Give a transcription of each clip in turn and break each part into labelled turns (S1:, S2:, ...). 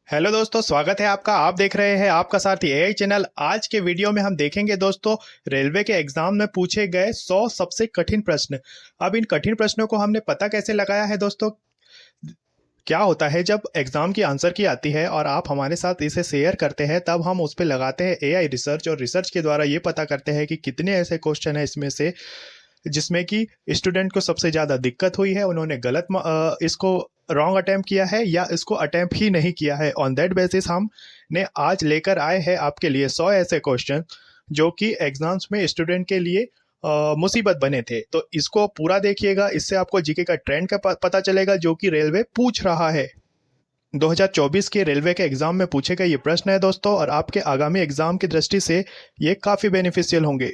S1: Hello दोस्तों, स्वागत है आपका। आप देख रहे हैं आपका साथी एआई चैनल। आज के वीडियो में हम देखेंगे दोस्तों रेलवे के एग्जाम में पूछे गए 100 सबसे कठिन प्रश्न। अब इन कठिन प्रश्नों को हमने पता कैसे लगाया है दोस्तों। क्या होता है जब एग्जाम की आंसर की आती है और आप हमारे साथ इसे शेयर करते हैं, तब हम उस पर लगाते हैं एआई रिसर्च, और रिसर्च के द्वारा ये पता करते हैं कि कितने ऐसे क्वेश्चन हैं इसमें से जिसमें कि स्टूडेंट को सबसे ज़्यादा दिक्कत हुई है, उन्होंने गलत इसको रॉन्ग अटेम्प्ट किया है या इसको अटेम्प्ट ही नहीं किया है। ऑन दैट बेसिस हम ने आज लेकर आए हैं आपके लिए 100 ऐसे क्वेश्चन जो कि एग्जाम्स में स्टूडेंट के लिए मुसीबत बने थे। तो इसको पूरा देखिएगा, इससे आपको जीके का ट्रेंड का पता चलेगा जो कि रेलवे पूछ रहा है। 2024 के रेलवे के एग्जाम में पूछे गए ये प्रश्न है दोस्तों, और आपके आगामी एग्जाम की दृष्टि से ये काफ़ी बेनिफिशियल होंगे।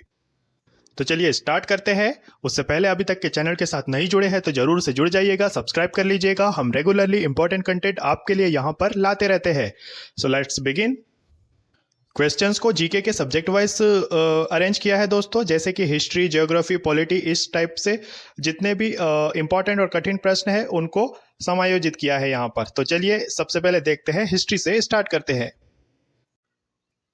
S1: तो चलिए स्टार्ट करते हैं। उससे पहले अभी तक के चैनल के साथ नहीं जुड़े हैं तो जरूर से जुड़ जाइएगा, सब्सक्राइब कर लीजिएगा। हम रेगुलरली इंपॉर्टेंट कंटेंट आपके लिए यहाँ पर लाते रहते हैं। So let's begin. क्वेश्चंस को जीके के सब्जेक्ट वाइज अरेंज किया है दोस्तों, जैसे कि हिस्ट्री, ज्योग्राफी, पॉलिटी, इस टाइप से जितने भी इंपॉर्टेंट और कठिन प्रश्न हैं उनको समायोजित किया है यहाँ पर। तो चलिए सबसे पहले देखते हैं, हिस्ट्री से स्टार्ट करते हैं।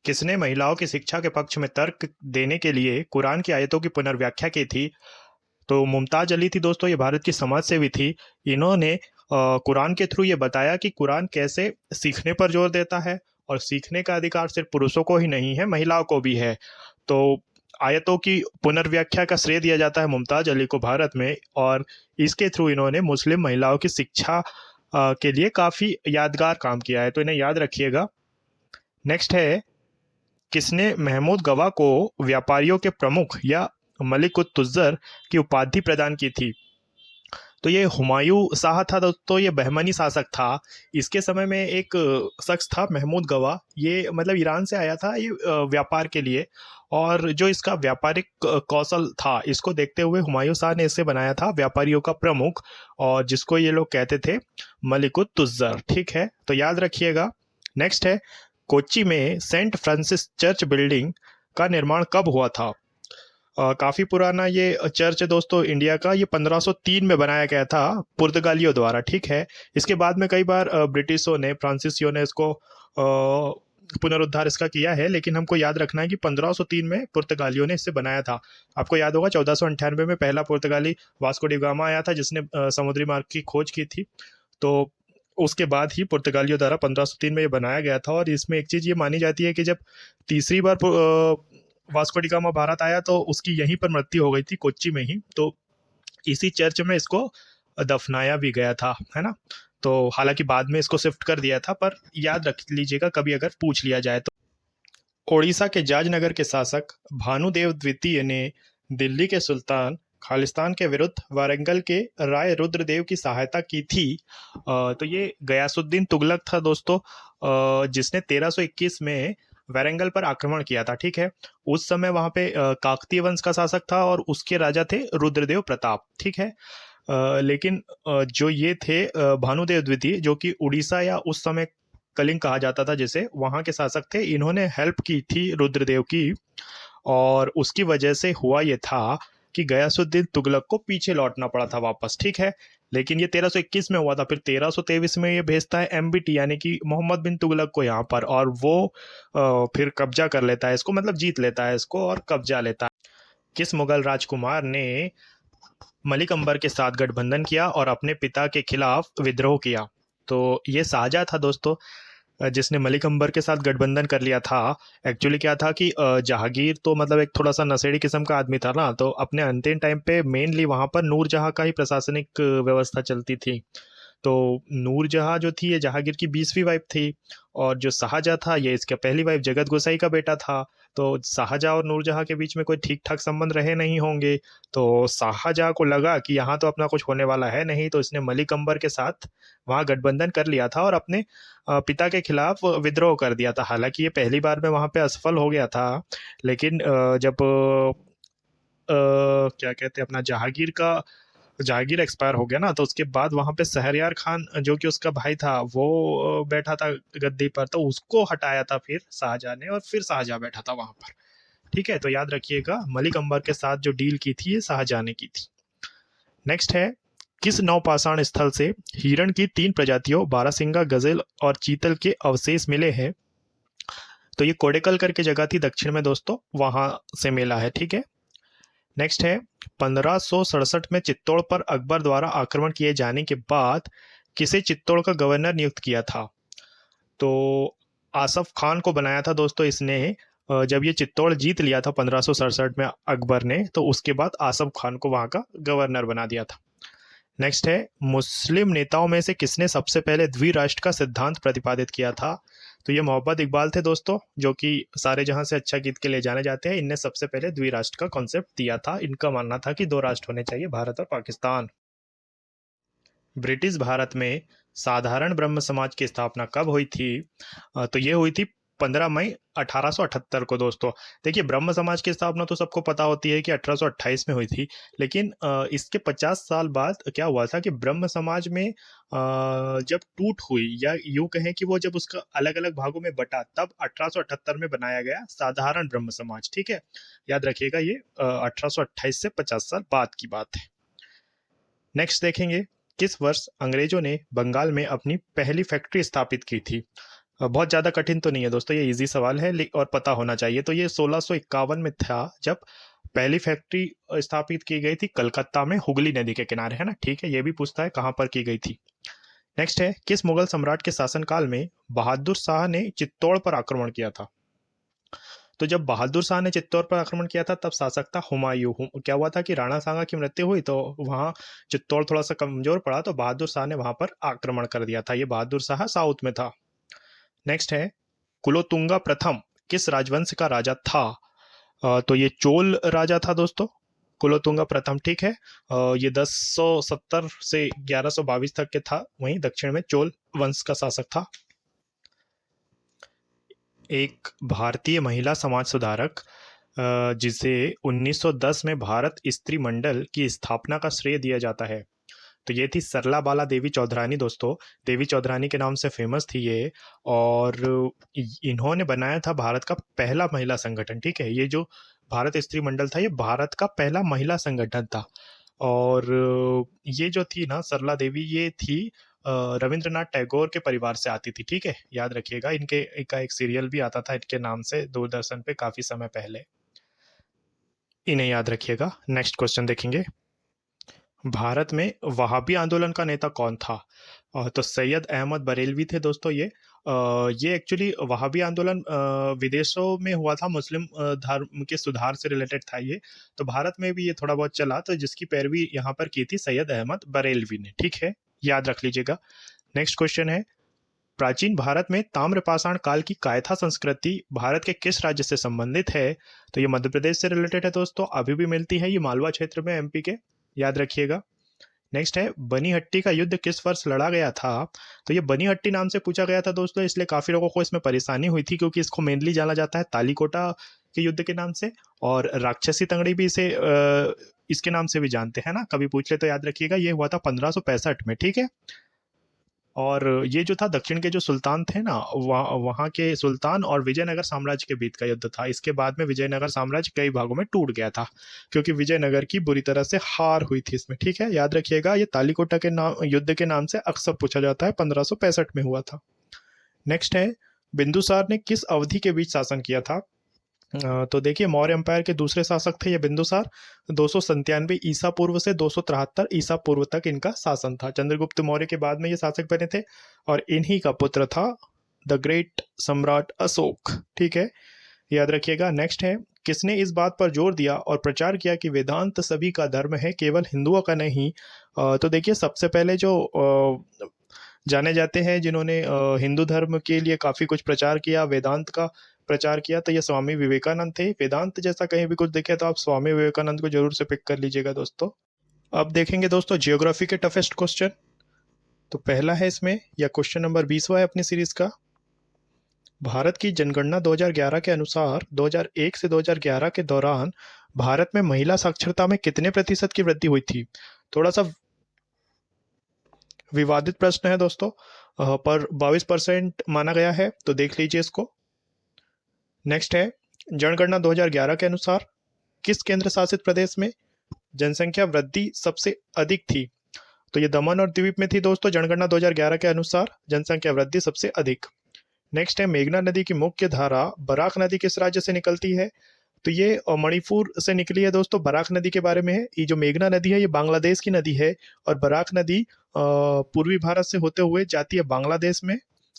S1: किसने महिलाओं की शिक्षा के पक्ष में तर्क देने के लिए कुरान की आयतों की पुनर्व्याख्या की थी? तो मुमताज अली थी दोस्तों, ये भारत की समाज सेवी थी। इन्होंने कुरान के थ्रू ये बताया कि कुरान कैसे सीखने पर जोर देता है, और सीखने का अधिकार सिर्फ पुरुषों को ही नहीं है, महिलाओं को भी है। तो आयतों की पुनर्व्याख्या का श्रेय दिया जाता है मुमताज अली को भारत में, और इसके थ्रू इन्होंने मुस्लिम महिलाओं की शिक्षा के लिए काफ़ी यादगार काम किया है, तो इन्हें याद रखिएगा। नेक्स्ट है, किसने महमूद गवा को व्यापारियों के प्रमुख या मलिक उत तुज़्ज़र की उपाधि प्रदान की थी? तो ये हुमायूं शाह था दोस्तों, ये बहमनी शासक था। इसके समय में एक शख्स था महमूद गवा, ये मतलब ईरान से आया था ये व्यापार के लिए, और जो इसका व्यापारिक कौशल था, इसको देखते हुए हुमायूं शाह ने इसे बनाया था व्यापारियों का प्रमुख, और जिसको ये लोग कहते थे मलिक उत तुज़्ज़र। ठीक है, तो याद रखिएगा। नेक्स्ट है, कोच्चि में सेंट फ्रांसिस चर्च बिल्डिंग का निर्माण कब हुआ था? काफ़ी पुराना ये चर्च है दोस्तों इंडिया का, ये 1503 में बनाया गया था पुर्तगालियों द्वारा। ठीक है, इसके बाद में कई बार ब्रिटिशों ने, फ्रांसीसियों ने इसको पुनरुद्धार इसका किया है, लेकिन हमको याद रखना है कि 1503 में पुर्तगालियों ने इसे बनाया था। आपको याद होगा 1498 में पहला पुर्तगाली वास्को डी गामा आया था, जिसने समुद्री मार्ग की खोज की थी। तो उसके बाद ही पुर्तगालियों द्वारा 1503 में ये बनाया गया था। और इसमें एक चीज़ ये मानी जाती है कि जब तीसरी बार वास्को डी गामा भारत आया तो उसकी यहीं पर मृत्यु हो गई थी, कोच्चि में ही। तो इसी चर्च में इसको दफनाया भी गया था, है ना। तो हालांकि बाद में इसको शिफ्ट कर दिया था, पर याद रख लीजिएगा कभी अगर पूछ लिया जाए तो। ओडिशा के जाजनगर के शासक भानुदेव द्वितीय ने दिल्ली के सुल्तान खालिस्तान के विरुद्ध वारंगल के राय रुद्रदेव की सहायता की थी। तो ये गयासुद्दीन तुगलक था दोस्तों, जिसने 1321 में वारंगल पर आक्रमण किया था। ठीक है, उस समय वहां पे काकतीय वंश का शासक था और उसके राजा थे रुद्रदेव प्रताप। ठीक है, लेकिन जो ये थे भानुदेव द्वितीय, जो कि उड़ीसा या उस समय कलिंग कहा जाता था जिसे, वहां के शासक थे। इन्होंने हेल्प की थी रुद्रदेव की, और उसकी वजह से हुआ ये था कि गयासुद्दीन तुगलक को पीछे लौटना पड़ा था वापस। ठीक है, लेकिन ये 1321 में हुआ था। फिर 1323 में ये भेजता है एमबीटी यानी कि मोहम्मद बिन तुगलक को यहाँ पर, और वो फिर कब्जा कर लेता है इसको, मतलब जीत लेता है इसको और कब्जा लेता है। किस मुगल राजकुमार ने मलिक अंबर के साथ गठबंधन किया और अपने पिता के खिलाफ विद्रोह किया? तो ये शाहजहाँ था दोस्तों, जिसने मलिक अंबर के साथ गठबंधन कर लिया था। एक्चुअली क्या था कि जहांगीर तो मतलब एक थोड़ा सा नशेड़ी किस्म का आदमी था ना, तो अपने अंतिम टाइम पे मेनली वहाँ पर नूरजहाँ का ही प्रशासनिक व्यवस्था चलती थी। तो नूरजहाँ जो थी ये जहांगीर की 20वीं वाइफ थी, और जो शाहजहाँ था ये इसका पहली वाइफ जगत गोसाई का बेटा था। तो शाहजहाँ और नूरजहाँ के बीच में कोई ठीक ठाक संबंध रहे नहीं होंगे। तो शाहजहाँ को लगा कि यहाँ तो अपना कुछ होने वाला है नहीं, तो इसने मलिक अंबर के साथ वहाँ गठबंधन कर लिया था और अपने पिता के खिलाफ विद्रोह कर दिया था। हालांकि ये पहली बार में वहाँ पे असफल हो गया था, लेकिन जब क्या कहते हैं अपना जहांगीर एक्सपायर हो गया ना, तो उसके बाद वहां पे शहरयार खान जो कि उसका भाई था वो बैठा था गद्दी पर, तो उसको हटाया था फिर शाहजहाँ ने, और फिर शाहजहाँ बैठा था वहां पर। ठीक है, तो याद रखिएगा मलिक अंबर के साथ जो डील की थी ये शाहजहाँ ने की थी। नेक्स्ट है, किस नवपाषाण स्थल से हिरण की 3 प्रजातियों बारहसिंगा, गजेल और चीतल के अवशेष मिले हैं? तो ये कोडेकल करके जगह थी दक्षिण में दोस्तों, वहां से मिला है। ठीक है, नेक्स्ट है 1567 में चित्तौड़ पर अकबर द्वारा आक्रमण किए जाने के बाद किसे चित्तौड़ का गवर्नर नियुक्त किया था? तो आसफ खान को बनाया था दोस्तों इसने। जब ये चित्तौड़ जीत लिया था 1567 में अकबर ने, तो उसके बाद आसफ खान को वहां का गवर्नर बना दिया था। नेक्स्ट है मुस्लिम नेताओं में से किसने सबसे पहले द्विराष्ट्र का सिद्धांत प्रतिपादित किया था? तो ये मोहम्मद इकबाल थे दोस्तों, जो कि सारे जहां से अच्छा गीत के लिए जाने जाते हैं। इनने सबसे पहले द्विराष्ट्र का कॉन्सेप्ट दिया था। इनका मानना था कि 2 राष्ट्र होने चाहिए, भारत और पाकिस्तान। ब्रिटिश भारत में साधारण ब्रह्म समाज की स्थापना कब हुई थी? तो ये हुई थी 15 मई 1878 को दोस्तों। देखिए, ब्रह्म समाज की स्थापना तो सबको पता होती है कि 1828 में हुई थी, लेकिन इसके 50 साल बाद क्या हुआ था कि ब्रह्म समाज में जब टूट हुई, या यूं कहें कि वो जब उसका अलग अलग भागों में बटा, तब 1878 में बनाया गया साधारण ब्रह्म समाज। ठीक है, याद रखिएगा, ये 1828 से 50 साल बाद की बात है। नेक्स्ट देखेंगे, किस वर्ष अंग्रेजों ने बंगाल में अपनी पहली फैक्ट्री स्थापित की थी? बहुत ज़्यादा कठिन तो नहीं है दोस्तों, ये इजी सवाल है और पता होना चाहिए। तो ये 1651 में था जब पहली फैक्ट्री स्थापित की गई थी कलकत्ता में, हुगली नदी के किनारे, है ना। ठीक है, ये भी पूछता है कहाँ पर की गई थी। नेक्स्ट है, किस मुगल सम्राट के शासनकाल में बहादुर शाह ने चित्तौड़ पर आक्रमण किया था? तो जब बहादुर शाह ने चित्तौड़ पर आक्रमण किया था तब शासक था हुमायूं। क्या हुआ था कि राणा सांगा की मृत्यु हुई, तो वहां चित्तौड़ थोड़ा सा कमजोर पड़ा, तो बहादुर शाह ने वहां पर आक्रमण कर दिया था। ये बहादुर शाह साउथ में था। नेक्स्ट है, कुलोतुंगा प्रथम किस राजवंश का राजा था? तो ये चोल राजा था दोस्तों, कुलोतुंगा प्रथम। ठीक है, ये 1070 से 1122 तक के था, वहीं दक्षिण में चोल वंश का शासक था। एक भारतीय महिला समाज सुधारक जिसे 1910 में भारत स्त्री मंडल की स्थापना का श्रेय दिया जाता है, तो ये थी सरला बाला देवी चौधरानी दोस्तों। देवी चौधरानी के नाम से फेमस थी ये, और इन्होंने बनाया था भारत का पहला महिला संगठन। ठीक है, ये जो भारत स्त्री मंडल था, ये भारत का पहला महिला संगठन था। और ये जो थी ना सरला देवी, ये थी रविंद्रनाथ टैगोर के परिवार से आती थी। ठीक है, याद रखिएगा, इनके का एक सीरियल भी आता था इनके नाम से दूरदर्शन पे काफी समय पहले, इन्हें याद रखिएगा। नेक्स्ट क्वेश्चन देखेंगे, भारत में वहाबी आंदोलन का नेता कौन था? तो सैयद अहमद बरेलवी थे दोस्तों। ये एक्चुअली वहाबी आंदोलन विदेशों में हुआ था, मुस्लिम धर्म के सुधार से रिलेटेड था ये। तो भारत में भी ये थोड़ा बहुत चला, तो जिसकी पैरवी यहाँ पर की थी सैयद अहमद बरेलवी ने। ठीक है, याद रख लीजिएगा। नेक्स्ट क्वेश्चन है, प्राचीन भारत में ताम्रपाषाण काल की कायथा संस्कृति भारत के किस राज्य से संबंधित है? तो ये मध्य प्रदेश से रिलेटेड है दोस्तों, अभी भी मिलती है ये मालवा क्षेत्र में, एमपी के, याद रखिएगा। नेक्स्ट है, बनीहट्टी का युद्ध किस वर्ष लड़ा गया था? तो ये बनीहट्टी नाम से पूछा गया था दोस्तों, इसलिए काफी लोगों को इसमें परेशानी हुई थी, क्योंकि इसको मेनली जाना जाता है तालीकोटा के युद्ध के नाम से, और राक्षसी तंगड़ी भी इसे इसके नाम से भी जानते हैं ना, कभी पूछ ले तो याद रखिएगा। ये हुआ था 1565 में। ठीक है, और ये जो था दक्षिण के जो सुल्तान थे ना, वहाँ के सुल्तान और विजयनगर साम्राज्य के बीच का युद्ध था। इसके बाद में विजयनगर साम्राज्य कई भागों में टूट गया था, क्योंकि विजयनगर की बुरी तरह से हार हुई थी इसमें। ठीक है, याद रखिएगा, ये तालीकोटा के नाम युद्ध के नाम से अक्सर पूछा जाता है, 1565 में हुआ था। नेक्स्ट है, बिंदुसार ने किस अवधि के बीच शासन किया था? तो देखिए, मौर्य एम्पायर के दूसरे शासक थे ये बिंदुसार। 297 ईसा पूर्व से 273 ईसा पूर्व तक इनका शासन था। चंद्रगुप्त मौर्य के बाद में ये शासक बने थे, और इन्हीं का पुत्र था द ग्रेट सम्राट अशोक। ठीक है, याद रखिएगा। नेक्स्ट है, किसने इस बात पर जोर दिया और प्रचार किया कि वेदांत सभी का धर्म है, केवल हिंदुओं का नहीं? तो देखिए, सबसे पहले जो जाने जाते हैं जिन्होंने हिंदू धर्म के लिए काफी कुछ प्रचार किया, वेदांत का प्रचार किया, तो ये स्वामी विवेकानंद थे। वेदांत जैसा कहीं भी कुछ देखे तो आप स्वामी विवेकानंद को जरूर से पिक कर लीजिएगा दोस्तों। अब देखेंगे दोस्तों ज्योग्राफी के टफेस्ट क्वेश्चन। तो पहला है इसमें, या क्वेश्चन नंबर 20वां है अपनी सीरीज का, भारत की जनगणना 2011 के अनुसार 2001 से 2011 के दौरान भारत में महिला साक्षरता में कितने प्रतिशत की वृद्धि हुई थी? थोड़ा सा विवादित प्रश्न है दोस्तों, पर 22% माना गया है, तो देख लीजिए इसको। नेक्स्ट है, जनगणना 2011 के अनुसार किस केंद्र शासित प्रदेश में जनसंख्या वृद्धि सबसे अधिक थी? तो ये दमन और द्वीप में थी दोस्तों, जनगणना 2011 के अनुसार जनसंख्या वृद्धि सबसे अधिक। नेक्स्ट है, मेघना नदी की मुख्य धारा बराक नदी किस राज्य से निकलती है? तो ये मणिपुर से निकली है दोस्तों। बराक नदी के बारे में है, ये जो मेघना नदी है ये बांग्लादेश की नदी है, और बराक नदी पूर्वी भारत से होते हुए जाती है बांग्लादेश में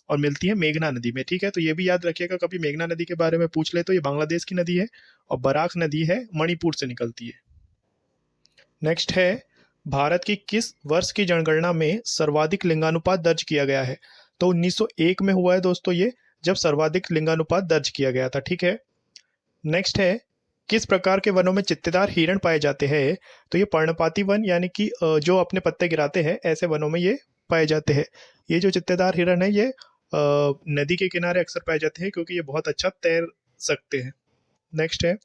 S1: और मिलती है मेघना नदी में। ठीक है, तो ये भी याद रखिएगा, कभी मेघना नदी के बारे में पूछ ले तो ये बांग्लादेश की नदी है, और बराक नदी है मणिपुर से निकलती है। नेक्स्ट है, भारत की किस वर्ष की जनगणना में सर्वाधिक लिंगानुपात दर्ज किया गया है? तो 1901 में हुआ है दोस्तों ये, जब सर्वाधिक लिंगानुपात दर्ज किया गया था। ठीक है। नेक्स्ट है, किस प्रकार के वनों में चित्तेदार हिरण पाए जाते हैं? तो ये पर्णपाती वन, यानी कि जो अपने पत्ते गिराते हैं, ऐसे वनों में ये पाए जाते हैं। ये जो चित्तेदार हिरण है ये नदी के किनारे अक्सर पाए जाते हैं, क्योंकि ये बहुत अच्छा तैर सकते हैं। नेक्स्ट है,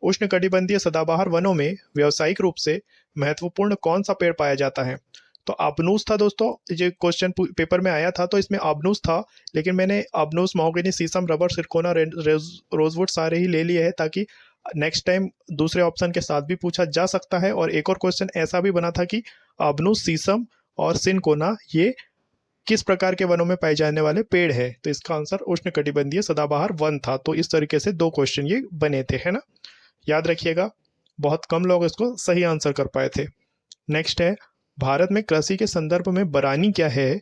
S1: उष्णकटिबंधीय सदाबहार वनों में व्यावसायिक रूप से महत्वपूर्ण कौन सा पेड़ पाया जाता है? तो आबनूस था दोस्तों, ये क्वेश्चन पेपर में आया था, तो इसमें आबनूस था, लेकिन मैंने आबनूस, महोगनी, शीशम, रबर, सिरकोना, रोजवुड सारे ही ले लिए हैं, ताकि नेक्स्ट टाइम दूसरे ऑप्शन के साथ भी पूछा जा सकता है। और एक और क्वेश्चन ऐसा भी बना था कि आबनूस, शीशम और सिनकोना ये किस प्रकार के वनों में पाए जाने वाले पेड़ है? तो इसका आंसर उष्णकटिबंधीय सदाबहार वन था। तो इस तरीके से दो क्वेश्चन ये बने थे, है ना, याद रखिएगा। बहुत कम लोग इसको सही आंसर कर पाए थे। नेक्स्ट है, भारत में कृषि के संदर्भ में बरानी क्या है?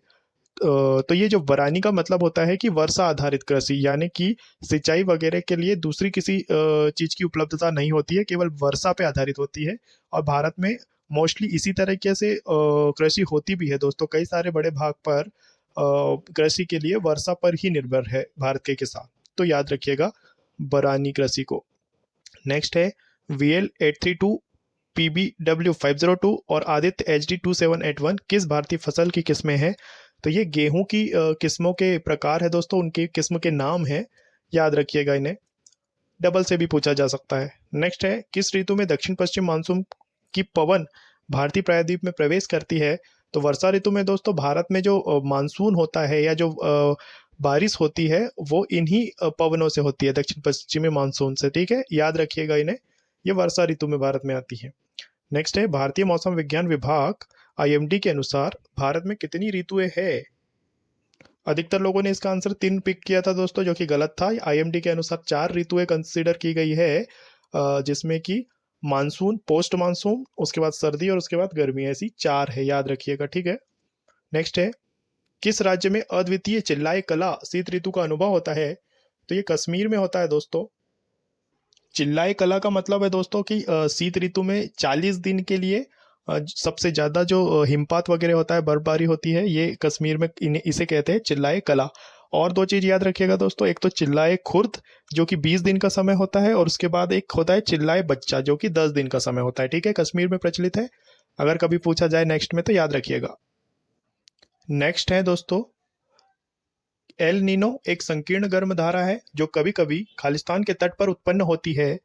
S1: तो ये जो बरानी का मतलब होता है कि वर्षा आधारित कृषि, यानी कि सिंचाई वगैरह के लिए दूसरी किसी चीज की उपलब्धता नहीं होती है, केवल वर्षा पे आधारित होती है। और भारत में मोस्टली इसी तरीके से कृषि होती भी है दोस्तों। कई सारे बड़े भाग पर कृषि के लिए वर्षा पर ही निर्भर है भारत के किसान। तो याद रखिएगा बरानी कृषि को। नेक्स्ट है, VL832, PBW502 और आदित्य HD2781 किस भारतीय फसल की किस्में हैं? तो ये गेहूं की किस्मों के प्रकार है दोस्तों, उनकी किस्म के नाम है, याद रखिएगा इन्हें, डबल से भी पूछा जा सकता है। नेक्स्ट है, किस ऋतु में दक्षिण पश्चिम मानसून की पवन भारतीय प्रायद्वीप में प्रवेश करती है? तो वर्षा ऋतु में दोस्तों भारत में जो मानसून होता है, या जो बारिश होती है, वो इन्हीं पवनों से होती है, दक्षिण पश्चिमी मानसून से। ठीक है, याद रखिएगा इन्हें, ये वर्षा ऋतु में भारत में आती है। नेक्स्ट है, भारतीय मौसम विज्ञान विभाग IMD के अनुसार भारत में कितनी ऋतुएं हैं? अधिकतर लोगों ने इसका आंसर 3 पिक किया था दोस्तों, जो कि गलत था। IMD के अनुसार 4 ऋतुएं कंसीडर की गई है, जिसमें कि मानसून, पोस्ट मानसून, उसके बाद सर्दी और उसके बाद गर्मी, ऐसी 4 है, याद रखिएगा। ठीक है। नेक्स्ट है, किस राज्य में अद्वितीय चिल्लाए कला शीत ऋतु का अनुभव होता है? तो ये कश्मीर में होता है दोस्तों। चिल्लाए कला का मतलब है दोस्तों कि शीत ऋतु में 40 दिन के लिए सबसे ज्यादा जो हिमपात वगैरह होता है, बर्फबारी होती है, ये कश्मीर में इसे कहते हैं चिल्लाए कला। और दो चीज याद रखिएगा दोस्तों, एक तो चिल्लाए खुर्द जो कि 20 दिन का समय होता है, और उसके बाद एक होता है चिल्लाए बच्चा जो कि 10 दिन का समय होता है। ठीक है, कश्मीर में प्रचलित है, अगर कभी पूछा जाए नेक्स्ट में तो याद रखिएगा। नेक्स्ट है दोस्तों, एल नीनो एक संकीर्ण गर्म धारा है जो कभी कभी खालिस्तान के तट पर उत्पन्न होती है।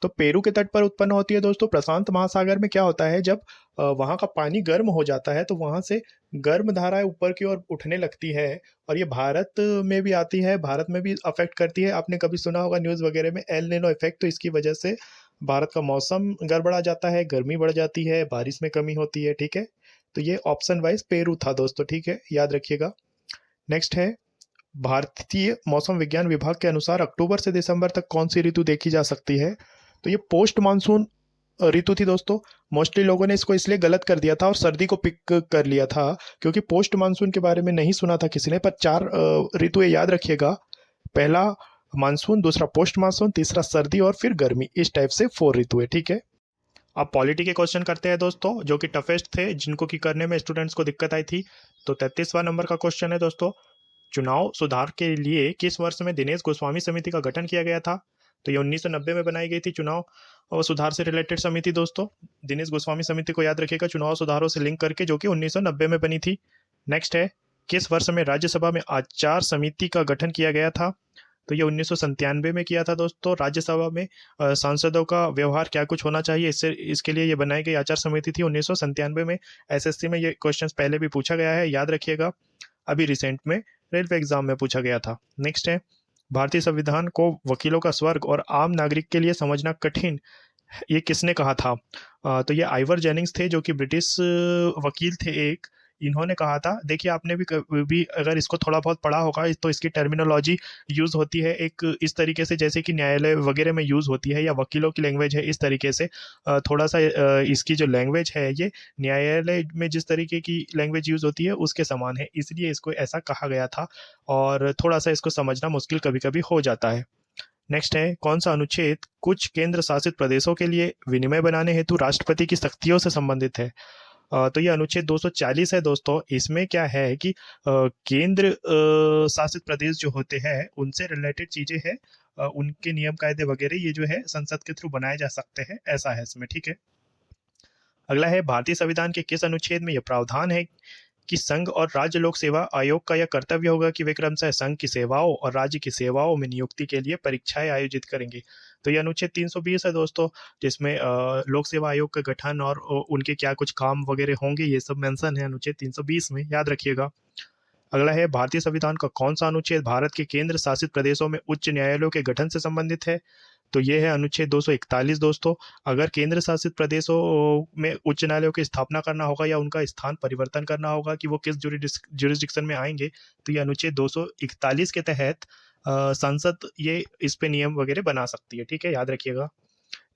S1: तो पेरू के तट पर उत्पन्न होती है दोस्तों। प्रशांत महासागर में क्या होता है, जब वहां का पानी गर्म हो जाता है तो वहां से गर्म धाराएं ऊपर की ओर उठने लगती है, और ये भारत में भी आती है, भारत में भी अफेक्ट करती है। आपने कभी सुना होगा न्यूज वगैरह में एल नीनो इफेक्ट। तो इसकी वजह से भारत का मौसम गड़बड़ा जाता है, गर्मी बढ़ जाती है, बारिश में कमी होती है। ठीक है, तो ये ऑप्शन वाइज पेरू था दोस्तों। ठीक है, याद रखिएगा। नेक्स्ट है, भारतीय मौसम विज्ञान विभाग के अनुसार अक्टूबर से दिसंबर तक कौन सी ऋतु देखी जा सकती है? तो ये पोस्ट मानसून ऋतु थी दोस्तों। मोस्टली लोगों ने इसको इसलिए गलत कर दिया था और सर्दी को पिक कर लिया था, क्योंकि पोस्ट मानसून के बारे में नहीं सुना था किसी ने। पर 4 ऋतुएं याद रखिएगा, पहला मानसून, दूसरा पोस्ट मानसून, तीसरा सर्दी और फिर गर्मी, इस टाइप से 4 ऋतुएं। ठीक है, अब पॉलिटी के क्वेश्चन करते हैं दोस्तों, जो कि टफेस्ट थे, जिनको कि करने में स्टूडेंट्स को दिक्कत आई थी। तो 33वां नंबर का क्वेश्चन है दोस्तों, चुनाव सुधार के लिए किस वर्ष में दिनेश गोस्वामी समिति का गठन किया गया था? तो ये 1990 में बनाई गई थी चुनाव और सुधार से रिलेटेड समिति दोस्तों। दिनेश गोस्वामी समिति को याद रखिएगा, चुनाव सुधारों से लिंक करके, जो कि 1990 में बनी थी। नेक्स्ट है, किस वर्ष में राज्यसभा में आचार समिति का गठन किया गया था? तो ये 1997 में किया था दोस्तों। राज्यसभा में सांसदों का व्यवहार क्या कुछ होना चाहिए, इसके लिए ये बनाई गई आचार समिति थी 1997 में। SSC में ये क्वेश्चन पहले भी पूछा गया है, याद रखिएगा। अभी रिसेंट में रेलवे एग्जाम में पूछा गया था। नेक्स्ट है, भारतीय संविधान को वकीलों का स्वर्ग और आम नागरिक के लिए समझना कठिन ये किसने कहा था? तो ये आइवर जेनिंग्स थे, जो कि ब्रिटिश वकील थे एक। इन्होंने कहा था। देखिए, आपने भी अगर इसको थोड़ा बहुत पढ़ा होगा तो इसकी टर्मिनोलॉजी यूज़ होती है एक इस तरीके से, जैसे कि न्यायालय वगैरह में यूज़ होती है, या वकीलों की लैंग्वेज है इस तरीके से। थोड़ा सा इसकी जो लैंग्वेज है ये न्यायालय में जिस तरीके की लैंग्वेज यूज़ होती है उसके समान है, इसलिए इसको ऐसा कहा गया था। और थोड़ा सा इसको समझना मुश्किल कभी कभी हो जाता है। नेक्स्ट है, कौन सा अनुच्छेद कुछ केंद्र शासित प्रदेशों के लिए विनिमय बनाने हेतु राष्ट्रपति की शक्तियों से संबंधित है? तो ये अनुच्छेद 240 है दोस्तों। इसमें क्या है कि केंद्र शासित प्रदेश जो होते हैं उनसे रिलेटेड चीजें हैं। उनके नियम कायदे वगैरह ये जो है संसद के थ्रू बनाए जा सकते हैं, ऐसा है इसमें। ठीक है। अगला है, भारतीय संविधान के किस अनुच्छेद में यह प्रावधान है कि संघ और राज्य लोक सेवा आयोग का यह कर्तव्य होगा कि वे क्रमशः संघ की सेवाओं और राज्य की सेवाओं में नियुक्ति के लिए परीक्षाएं आयोजित करेंगे? तो ये अनुच्छेद 320 है दोस्तों, जिसमें लोक सेवा आयोग का गठन और उनके क्या कुछ काम वगैरह होंगे ये सब मेंशन है अनुच्छेद 320 में, याद रखिएगा। अगला है, भारतीय संविधान का कौन सा अनुच्छेद भारत के केंद्र शासित प्रदेशों में उच्च न्यायालयों के गठन से संबंधित है? तो ये है अनुच्छेद 241 दोस्तों। अगर केंद्र शासित प्रदेशों में उच्च न्यायालयों की स्थापना करना होगा या उनका स्थान परिवर्तन करना होगा कि वो किस जुरिस्डिक्शन में आएंगे, तो ये अनुच्छेद 241 के तहत संसद ये इस पे नियम वगैरह बना सकती है। ठीक है, याद रखिएगा।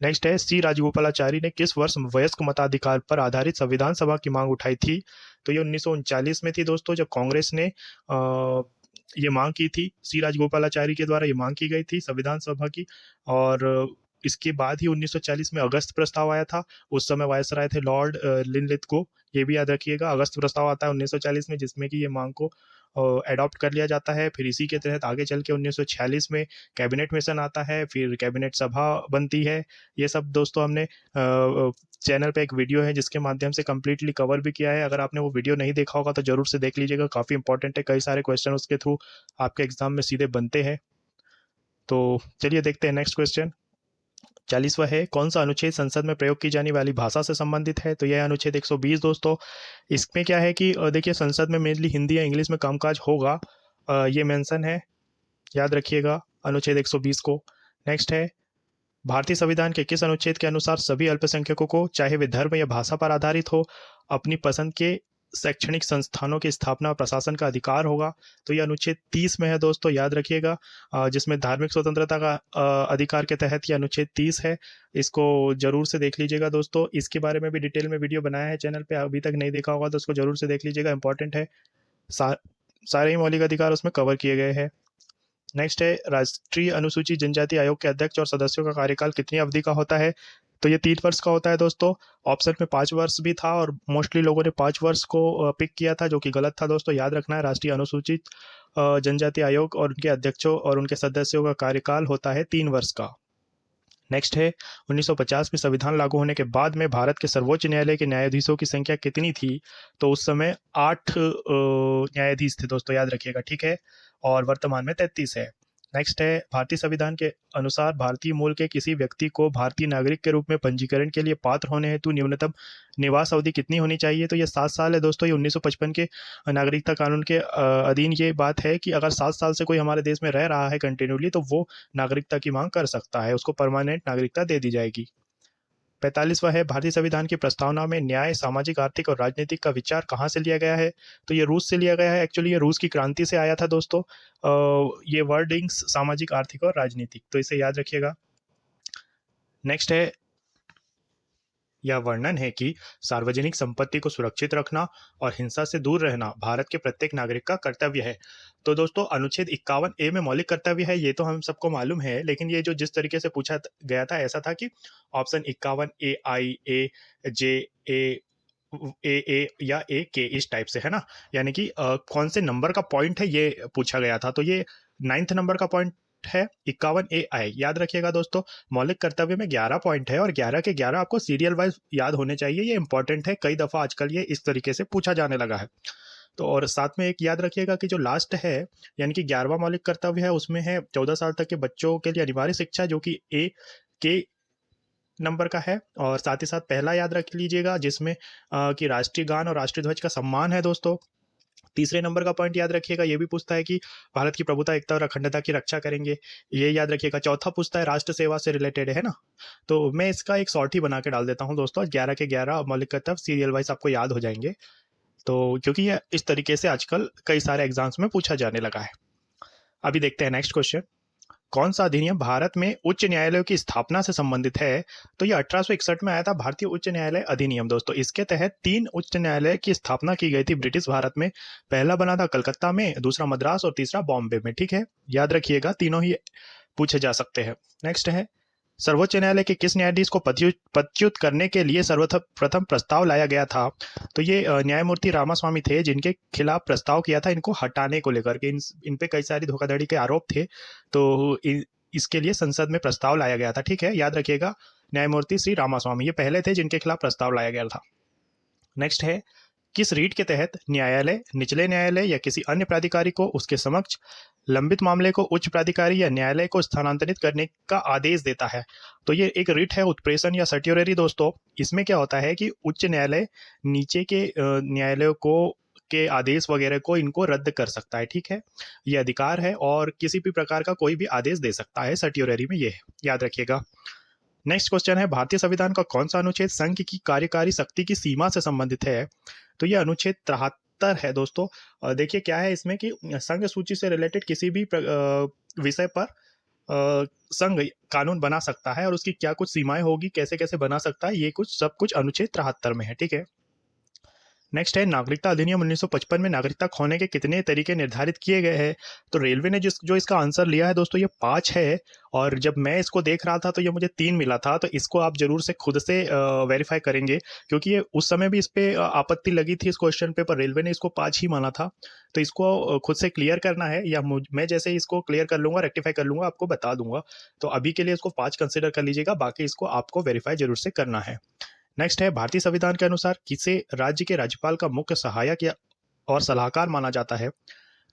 S1: नेक्स्ट है, सी राजगोपालाचारी ने किस वर्ष वयस्क मताधिकार पर आधारित संविधान सभा की मांग उठाई थी? तो ये 1939 में थी दोस्तों, जब कांग्रेस ने ये मांग की थी। सी राजगोपालाचारी के द्वारा ये मांग की गई थी संविधान सभा की। और इसके बाद ही 1940 में अगस्त प्रस्ताव आया था। उस समय वायसराय थे लॉर्ड लिनलिथगो। ये भी याद रखिएगा, अगस्त प्रस्ताव आता है 1940 में, जिसमें कि ये मांग को अडॉप्ट कर लिया जाता है। फिर इसी के तहत आगे चल के 1946 में कैबिनेट मिशन आता है, फिर कैबिनेट सभा बनती है। ये सब दोस्तों हमने चैनल पे एक वीडियो है जिसके माध्यम से कंप्लीटली कवर भी किया है। अगर आपने वो वीडियो नहीं देखा होगा तो जरूर से देख लीजिएगा, काफ़ी इंपॉर्टेंट है। कई सारे क्वेश्चन उसके थ्रू आपके एग्जाम में सीधे बनते हैं। तो चलिए देखते हैं नेक्स्ट क्वेश्चन। 40वां है, कौन सा अनुच्छेद संसद में प्रयोग की जाने वाली भाषा से संबंधित है? तो यह अनुच्छेद 120 दोस्तों। इसमें क्या है कि देखिए, संसद में मेनली हिंदी या इंग्लिश में कामकाज होगा, ये मेंशन है, याद रखिएगा अनुच्छेद 120 को। नेक्स्ट है, भारतीय संविधान के किस अनुच्छेद के अनुसार सभी अल्पसंख्यकों को, चाहे वे धर्म या भाषा पर आधारित हो, अपनी पसंद के शैक्षणिक संस्थानों की स्थापना और प्रशासन का अधिकार होगा? तो ये अनुच्छेद 30 में है दोस्तों, याद रखिएगा। जिसमें धार्मिक स्वतंत्रता का अधिकार के तहत ये अनुच्छेद 30 है। इसको जरूर से देख लीजिएगा दोस्तों। इसके बारे में भी डिटेल में वीडियो बनाया है चैनल पे, अभी तक नहीं देखा होगा तो उसको जरूर से देख लीजिएगा, इंपॉर्टेंट है। सा, सारे ही मौलिक अधिकार उसमें कवर किए गए हैं। नेक्स्ट है, राष्ट्रीय अनुसूचित जनजाति आयोग के अध्यक्ष और सदस्यों का कार्यकाल कितनी अवधि का होता है? तो ये 3 वर्ष का होता है दोस्तों। ऑप्शन में 5 वर्ष भी था और मोस्टली लोगों ने 5 वर्ष को पिक किया था, जो कि गलत था दोस्तों। याद रखना है, राष्ट्रीय अनुसूचित जनजाति आयोग और उनके अध्यक्षों और उनके सदस्यों का कार्यकाल होता है 3 वर्ष का। नेक्स्ट है, 1950 में संविधान लागू होने के बाद में भारत के सर्वोच्च न्यायालय के न्यायाधीशों की संख्या कितनी थी? तो उस समय 8 न्यायाधीश थे दोस्तों, याद रखिएगा। ठीक है, और वर्तमान में 33 है। नेक्स्ट है, भारतीय संविधान के अनुसार भारतीय मूल के किसी व्यक्ति को भारतीय नागरिक के रूप में पंजीकरण के लिए पात्र होने हेतु न्यूनतम निवास अवधि कितनी होनी चाहिए? तो ये 7 साल है दोस्तों। ये 1955 के नागरिकता कानून के अधीन ये बात है कि अगर 7 साल से कोई हमारे देश में रह रहा है कंटिन्यूली, तो वो नागरिकता की मांग कर सकता है, उसको परमानेंट नागरिकता दे दी जाएगी। 45वां है, भारतीय संविधान की प्रस्तावना में न्याय, सामाजिक, आर्थिक और राजनीतिक का विचार कहाँ से लिया गया है? तो ये रूस से लिया गया है। एक्चुअली ये रूस की क्रांति से आया था दोस्तों। ये वर्डिंग्स सामाजिक, आर्थिक और राजनीतिक, तो इसे याद रखिएगा। नेक्स्ट है, यह वर्णन है कि सार्वजनिक संपत्ति को सुरक्षित रखना और हिंसा से दूर रहना भारत के प्रत्येक नागरिक का कर्तव्य है। तो दोस्तों, अनुच्छेद 51A में मौलिक कर्तव्य है, ये तो हम सबको मालूम है। लेकिन ये जो जिस तरीके से पूछा गया था, ऐसा था कि ऑप्शन 51A, आई, ए, जे, ए या ए के, इस टाइप से, है ना। यानी कि कौन से नंबर का पॉइंट है ये पूछा गया था। तो ये 9th नंबर का पॉइंट है 51A आई, याद रखिएगा दोस्तों। मौलिक कर्तव्य में 11 पॉइंट है और 11 के 11 आपको सीरियल वाइज याद होने चाहिए, ये इंपॉर्टेंट है। कई दफा आजकल ये इस तरीके से पूछा जाने लगा है। तो और साथ में एक याद रखिएगा कि जो लास्ट है, यानी कि 11वां मौलिक कर्तव्य है, उसमें है 14 साल तक के बच्चों के लिए अनिवार्य शिक्षा, जो कि ए के नंबर का है। और साथ ही साथ पहला याद रख लीजिएगा, जिसमें कि राष्ट्रीय गान और राष्ट्रीय ध्वज का सम्मान है दोस्तों। तीसरे नंबर का पॉइंट याद रखिएगा, ये भी पूछता है कि भारत की प्रभुता, एकता और अखंडता की रक्षा करेंगे, ये याद रखिएगा। चौथा पूछता है राष्ट्र सेवा से रिलेटेड है ना, तो मैं इसका एक शॉर्ट ही बना के डाल देता हूँ दोस्तों, 11 के 11 मौलिक कर्तव्य सीरियल वाइज आपको याद हो जाएंगे। तो क्योंकि ये इस तरीके से आजकल कई सारे एग्जाम्स में पूछा जाने लगा है। अभी देखते हैं नेक्स्ट क्वेश्चन। कौन सा अधिनियम भारत में उच्च न्यायालयों की स्थापना से संबंधित है? तो ये 1861 में आया था, भारतीय उच्च न्यायालय अधिनियम दोस्तों। इसके तहत 3 उच्च न्यायालय की स्थापना की गई थी ब्रिटिश भारत में। पहला बना था कलकत्ता में, दूसरा मद्रास और तीसरा बॉम्बे में। ठीक है, याद रखिएगा, तीनों ही पूछे जा सकते हैं। नेक्स्ट है, सर्वोच्च न्यायालय के किस न्यायाधीश को पदच्युत करने के लिए सर्वप्रथम प्रस्ताव लाया गया था? तो ये न्यायमूर्ति रामास्वामी थे, जिनके खिलाफ प्रस्ताव किया था इनको हटाने को लेकर के। इन पे कई सारी धोखाधड़ी के आरोप थे, तो इसके लिए संसद में प्रस्ताव लाया गया था। ठीक है, याद रखिएगा, न्यायमूर्ति श्री रामास्वामी ये पहले थे जिनके खिलाफ प्रस्ताव लाया गया था। नेक्स्ट है, किस रीट के तहत न्यायालय निचले न्यायालय या किसी अन्य प्राधिकारी को उसके समक्ष लंबित मामले को उच्च प्राधिकारी या न्यायालय को स्थानांतरित करने का आदेश देता है? तो ये एक रीट है, उत्प्रेषण या सर्ट्योररी दोस्तों। इसमें क्या होता है कि उच्च न्यायालय नीचे के न्यायालयों को के आदेश वगैरह को इनको रद्द कर सकता है। ठीक है, ये अधिकार है और किसी भी प्रकार का कोई भी आदेश दे सकता है, सर्ट्योररी में ये है, याद रखिएगा। नेक्स्ट क्वेश्चन है, भारतीय संविधान का कौन सा अनुच्छेद संघ की कार्यकारी शक्ति की सीमा से संबंधित है? तो ये अनुच्छेद 73 है दोस्तों। देखिए क्या है इसमें कि संघ सूची से रिलेटेड किसी भी विषय पर संघ कानून बना सकता है और उसकी क्या कुछ सीमाएं होगी, कैसे कैसे बना सकता है, ये कुछ सब कुछ अनुच्छेद 73 में है। ठीक है, नेक्स्ट है, नागरिकता अधिनियम 1955 में नागरिकता खोने के कितने तरीके निर्धारित किए गए हैं? तो रेलवे ने जो इसका आंसर लिया है दोस्तों, ये 5 है, और जब मैं इसको देख रहा था तो ये मुझे 3 मिला था। तो इसको आप जरूर से खुद से वेरीफाई करेंगे, क्योंकि ये उस समय भी इस पे आपत्ति लगी थी इस क्वेश्चन पे, पर रेलवे ने इसको 5 ही माना था। तो इसको खुद से क्लियर करना है, या मैं जैसे ही इसको क्लियर कर लूंगा, रेक्टिफाई कर लूंगा, आपको बता दूंगा। तो अभी के लिए इसको 5 कंसिडर कर लीजिएगा, बाकी इसको आपको वेरीफाई जरूर से करना है। नेक्स्ट है, भारतीय संविधान के अनुसार किसे राज्य के राज्यपाल का मुख्य सहायक या और सलाहकार माना जाता है?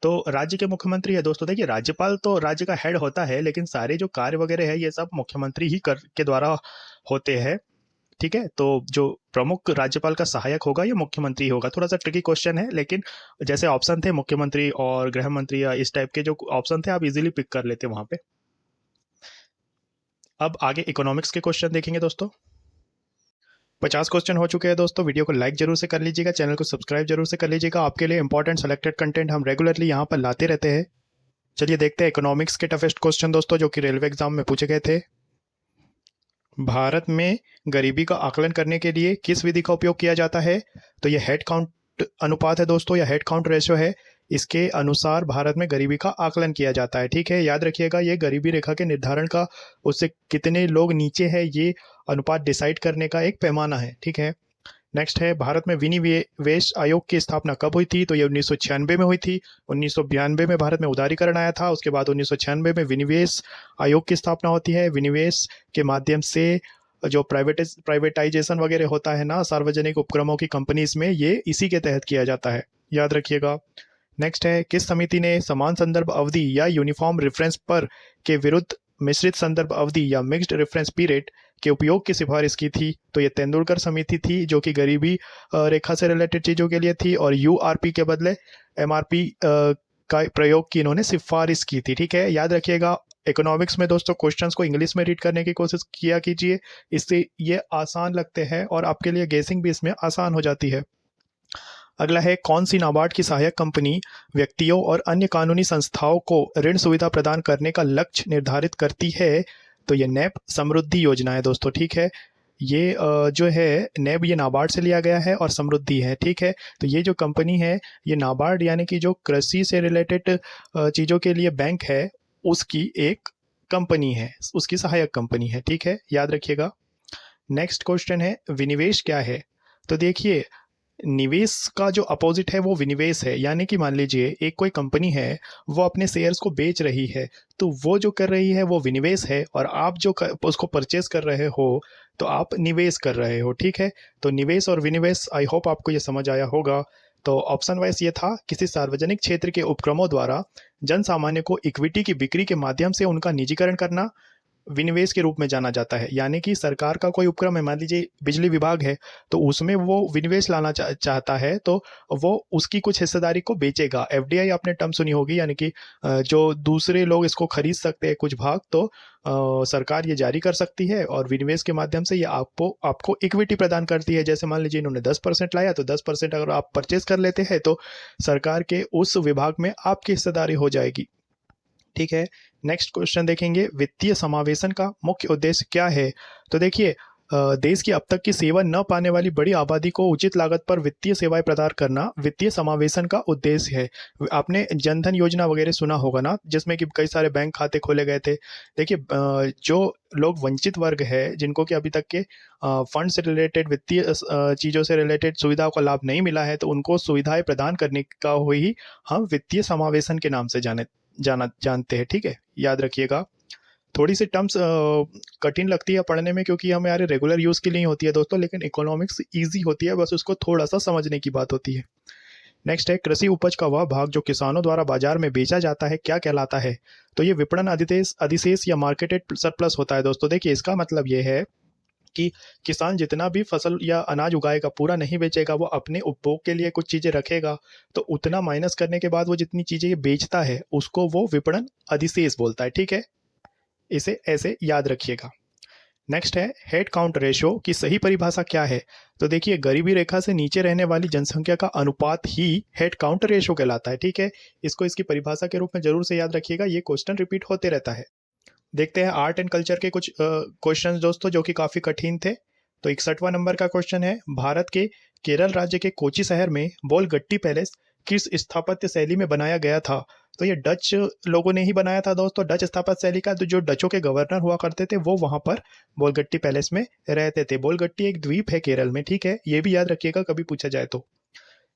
S1: तो राज्य के मुख्यमंत्री है दोस्तों। देखिए, राज्यपाल तो राज्य का हेड होता है, लेकिन सारे जो कार्य वगैरह है ये सब मुख्यमंत्री ही के द्वारा होते हैं। ठीक है, तो जो प्रमुख राज्यपाल का सहायक होगा ये मुख्यमंत्री होगा। थोड़ा सा ट्रिकी क्वेश्चन है, लेकिन जैसे ऑप्शन थे मुख्यमंत्री और गृह मंत्री या इस टाइप के जो ऑप्शन थे, आप इजीली पिक कर लेते वहां पे। अब आगे इकोनॉमिक्स के क्वेश्चन देखेंगे दोस्तों। 50 क्वेश्चन हो चुके हैं दोस्तों। वीडियो को लाइक जरूर से कर लीजिएगा, चैनल को सब्सक्राइब जरूर से कर लीजिएगा। आपके लिए इंपॉर्टेंट सेलेक्टेड कंटेंट हम रेगुलरली यहाँ पर लाते रहते हैं। चलिए देखते हैं इकोनॉमिक्स के टफेस्ट क्वेश्चन दोस्तों, जो कि रेलवे एग्जाम में पूछे गए थे। भारत में गरीबी का आकलन करने के लिए किस विधि का उपयोग किया जाता है? तो ये हेड काउंट अनुपात है दोस्तों, या हेड काउंट रेशियो है। इसके अनुसार भारत में गरीबी का आकलन किया जाता है। ठीक है, याद रखिएगा, ये गरीबी रेखा के निर्धारण का, उससे कितने लोग नीचे है, ये अनुपात डिसाइड करने का एक पैमाना है। ठीक है, नेक्स्ट है, भारत में विनिवेश आयोग की स्थापना कब हुई थी? तो ये 1996 में हुई थी। 1992 में भारत में उदारीकरण आया था, उसके बाद 1996 में विनिवेश आयोग की स्थापना होती है। विनिवेश के माध्यम से जो प्राइवेटाइजेशन वगैरह होता है ना, सार्वजनिक उपक्रमों की कंपनीज में, ये इसी के तहत किया जाता है, याद रखिएगा। नेक्स्ट है, किस समिति ने समान संदर्भ अवधि या यूनिफॉर्म रेफरेंस पर के विरुद्ध मिश्रित संदर्भ अवधि या मिक्स्ड रेफरेंस पीरियड के उपयोग की सिफारिश की थी? तो ये तेंदुलकर समिति थी, जो कि गरीबी रेखा से रिलेटेड चीज़ों के लिए थी, और यूआरपी के बदले एमआरपी का प्रयोग की इन्होंने सिफारिश की थी। ठीक है, याद रखिएगा, इकोनॉमिक्स में दोस्तों क्वेश्चंस को इंग्लिश में रीड करने की कोशिश किया कीजिए, इससे ये आसान लगते हैं और आपके लिए गेसिंग भी इसमें आसान हो जाती है। अगला है, कौन सी नाबार्ड की सहायक कंपनी व्यक्तियों और अन्य कानूनी संस्थाओं को ऋण सुविधा प्रदान करने का लक्ष्य निर्धारित करती है? तो ये नैब समृद्धि योजना है दोस्तों। ठीक है, ये जो है नैब, ये नाबार्ड से लिया गया है और समृद्धि है। ठीक है, तो ये जो कंपनी है, ये नाबार्ड यानी कि जो कृषि से रिलेटेड चीज़ों के लिए बैंक है, उसकी एक कंपनी है, उसकी सहायक कंपनी है। ठीक है, याद रखिएगा। नेक्स्ट क्वेश्चन है, विनिवेश क्या है? तो देखिए, निवेश का जो अपोजिट है वो विनिवेश है। यानी कि मान लीजिए एक कोई कंपनी है, वो अपने शेयर्स को बेच रही है, तो वो जो कर रही है वो विनिवेश है, और आप जो उसको परचेस कर रहे हो तो आप निवेश कर रहे हो। ठीक है, तो निवेश और विनिवेश, आई होप आपको ये समझ आया होगा। तो ऑप्शन वाइज ये था, किसी सार्वजनिक क्षेत्र के उपक्रमों द्वारा जन सामान्य को इक्विटी की बिक्री के माध्यम से उनका निजीकरण करना, विनिवेश के रूप में जाना जाता है। यानी कि सरकार का कोई उपक्रम है, मान लीजिए बिजली विभाग है, तो उसमें वो विनिवेश लाना चाहता है, तो वो उसकी कुछ हिस्सेदारी को बेचेगा। एफडीआई आपने टर्म सुनी होगी, यानी कि जो दूसरे लोग इसको खरीद सकते हैं कुछ भाग, तो सरकार ये जारी कर सकती है और विनिवेश के माध्यम से ये आपको इक्विटी प्रदान करती है। जैसे मान लीजिए इन्होंने 10% लाया, तो 10% अगर आप परचेज कर लेते हैं तो सरकार के उस विभाग में आपकी हिस्सेदारी हो जाएगी। ठीक है, नेक्स्ट क्वेश्चन देखेंगे, वित्तीय समावेशन का मुख्य उद्देश्य क्या है। तो देखिए, देश की अब तक की सेवा न पाने वाली बड़ी आबादी को उचित लागत पर वित्तीय सेवाएं प्रदान करना वित्तीय समावेशन का उद्देश्य है। आपने जनधन योजना वगैरह सुना होगा ना, जिसमें कि कई सारे बैंक खाते खोले गए थे। देखिए, जो लोग वंचित वर्ग है, जिनको कि अभी तक के फंड से रिलेटेड, वित्तीय चीज़ों से रिलेटेड सुविधाओं का लाभ नहीं मिला है, तो उनको सुविधाएं प्रदान करने का ही हम वित्तीय समावेशन के नाम से जानते हैं। ठीक है, याद रखिएगा। थोड़ी सी टर्म्स कठिन लगती है पढ़ने में, क्योंकि हमारे रेगुलर यूज़ के लिए होती है दोस्तों, लेकिन इकोनॉमिक्स इजी होती है, बस उसको थोड़ा सा समझने की बात होती है। नेक्स्ट है, कृषि उपज का वह भाग जो किसानों द्वारा बाजार में बेचा जाता है क्या कहलाता है। तो ये विपणन अधिशेष या मार्केटेड सरप्लस होता है दोस्तों। देखिए, इसका मतलब ये है कि किसान जितना भी फसल या अनाज उगाएगा पूरा नहीं बेचेगा, वो अपने उपभोग के लिए कुछ चीज़ें रखेगा, तो उतना माइनस करने के बाद वो जितनी चीज़ें बेचता है उसको वो विपणन अधिशेष बोलता है। ठीक है, इसे ऐसे याद रखिएगा। नेक्स्ट है, हेड काउंट रेशो की सही परिभाषा क्या है। तो देखिए, गरीबी रेखा से नीचे रहने वाली जनसंख्या का अनुपात ही हेड काउंट रेशो कहलाता है। ठीक है, इसको इसकी परिभाषा के रूप में जरूर से याद रखिएगा, ये क्वेश्चन रिपीट होते रहता है। देखते हैं आर्ट एंड कल्चर के कुछ क्वेश्चन दोस्तों, जो कि काफ़ी कठिन थे। तो 61वां नंबर का क्वेश्चन है, भारत के केरल राज्य के कोची शहर में बोलगट्टी पैलेस किस स्थापत्य शैली में बनाया गया था। तो ये डच लोगों ने ही बनाया था दोस्तों, डच स्थापत्य शैली का। तो जो डचों के गवर्नर हुआ करते थे वो वहाँ पर बोलगट्टी पैलेस में रहते थे। बोलगट्टी एक द्वीप है केरल में। ठीक है, ये भी याद रखिएगा कभी पूछा जाए तो।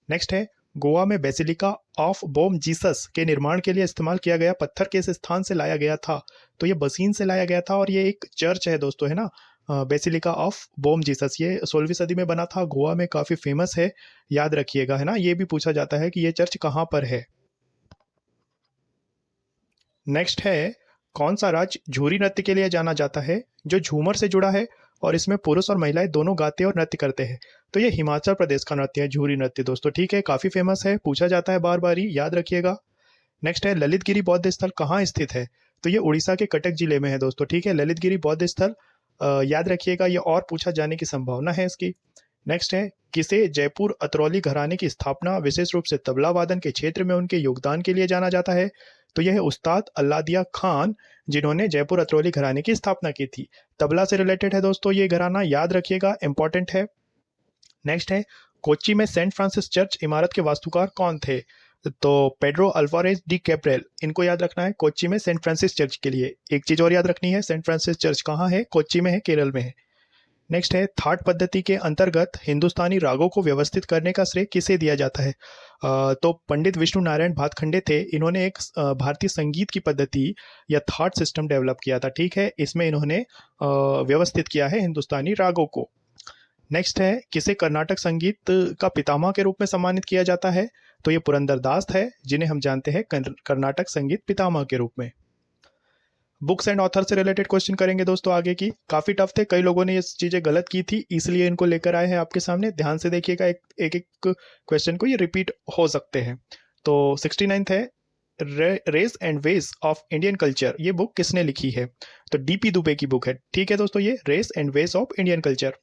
S1: नेक्स्ट है, गोवा में बेसिलिका ऑफ बॉम जीसस के निर्माण के लिए इस्तेमाल किया गया पत्थर किस स्थान से लाया गया था। तो ये बसीन से लाया गया था, और ये एक चर्च है दोस्तों, है ना, बेसिलिका ऑफ बॉम जीसस। ये 16वीं सदी में बना था, गोवा में काफ़ी फेमस है, याद रखिएगा, है ना। ये भी पूछा जाता है कि ये चर्च कहाँ पर है। नेक्स्ट है, कौन सा राज्य झूरी नृत्य के लिए जाना जाता है जो झूमर से जुड़ा है और इसमें पुरुष और महिलाएं दोनों गाते और नृत्य करते हैं। तो ये हिमाचल प्रदेश का नृत्य है, झूरी नृत्य दोस्तों। ठीक है, काफ़ी फेमस है, पूछा जाता है बार बार ही, याद रखिएगा। नेक्स्ट है, ललितगिरी बौद्ध स्थल कहाँ स्थित है। तो ये उड़ीसा के कटक जिले में है दोस्तों। ठीक है, ललितगिरी बौद्ध स्थल याद रखिएगा, ये और पूछा जाने की संभावना है इसकी। नेक्स्ट है, किसे जयपुर अतरौली घराने की स्थापना विशेष रूप से तबला वादन के क्षेत्र में उनके योगदान के लिए जाना जाता है। तो यह है उस्ताद अल्लादिया खान, जिन्होंने जयपुर अतरौली घराने की स्थापना की थी। तबला से रिलेटेड है दोस्तों ये घराना, याद रखिएगा, इंपॉर्टेंट है। नेक्स्ट है, कोच्चि में सेंट फ्रांसिस चर्च इमारत के वास्तुकार कौन थे। तो पेड्रो अल्वारेज डी कैप्रेल, इनको याद रखना है कोच्चि में सेंट फ्रांसिस चर्च के लिए। एक चीज और याद रखनी है, सेंट फ्रांसिस चर्च कहाँ है, कोच्चि में है, केरल में है। नेक्स्ट है, थाट पद्धति के अंतर्गत हिंदुस्तानी रागों को व्यवस्थित करने का श्रेय किसे दिया जाता है। तो पंडित विष्णु नारायण भातखंडे थे, इन्होंने एक भारतीय संगीत की पद्धति या थाट सिस्टम डेवलप किया था। ठीक है, इसमें इन्होंने व्यवस्थित किया है हिंदुस्तानी रागों को। नेक्स्ट है, किसे कर्नाटक संगीत का पितामह के रूप में सम्मानित किया जाता है। तो ये पुरंदरदास है, जिन्हें हम जानते हैं कर्नाटक संगीत पितामह के रूप में। बुक्स एंड ऑथर से रिलेटेड क्वेश्चन करेंगे दोस्तों आगे की, काफ़ी टफ थे, कई लोगों ने ये चीज़ें गलत की थी, इसलिए इनको लेकर आए हैं आपके सामने। ध्यान से देखिएगा, एक एक क्वेश्चन को, ये रिपीट हो सकते हैं। तो 69th है, rays and ways of Indian culture, ये बुक किसने लिखी है। तो डीपी दुबे की बुक है। ठीक है दोस्तों, ये rays and ways of Indian culture.